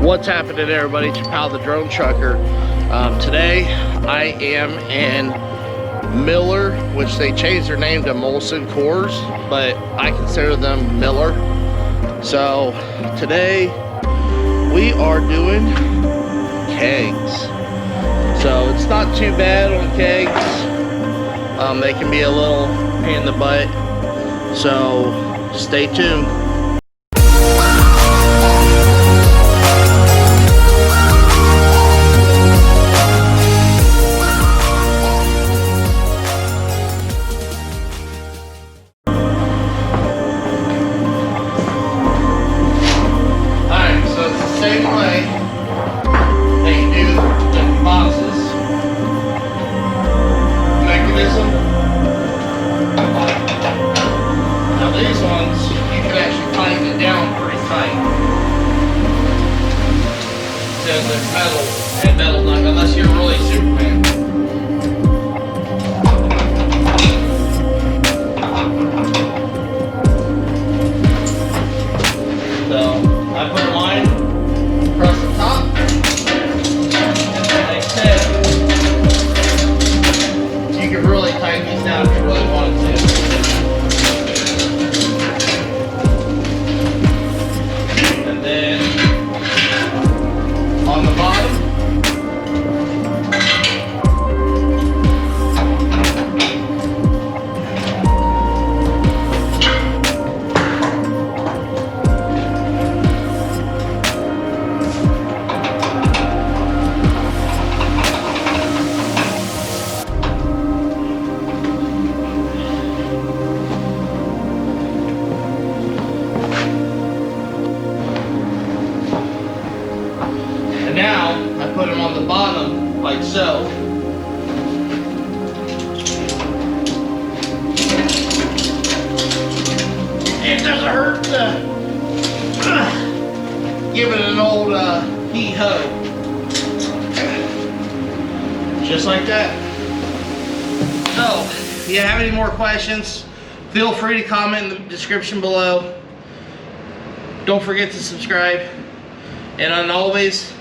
What's happening, everybody? It's your pal, the drone trucker. Today I am in Miller, which they changed their name to Molson Coors, but I consider them Miller. So today we are doing kegs. So it's not too bad on kegs. They can be a little pain in the butt. So stay tuned. Same way they do the boxes mechanism. Now these ones, you can actually tighten it down pretty tight. Because it's metal, and metal's not, unless you're really Superman. So I put mine across the top, like that. You can really tighten these down if you really wanted to. And then on the bottom, now I put them on the bottom like so. It doesn't hurt to give it an old hee-ho. Just like that. So, if you have any more questions, feel free to comment in the description below. Don't forget to subscribe. And always,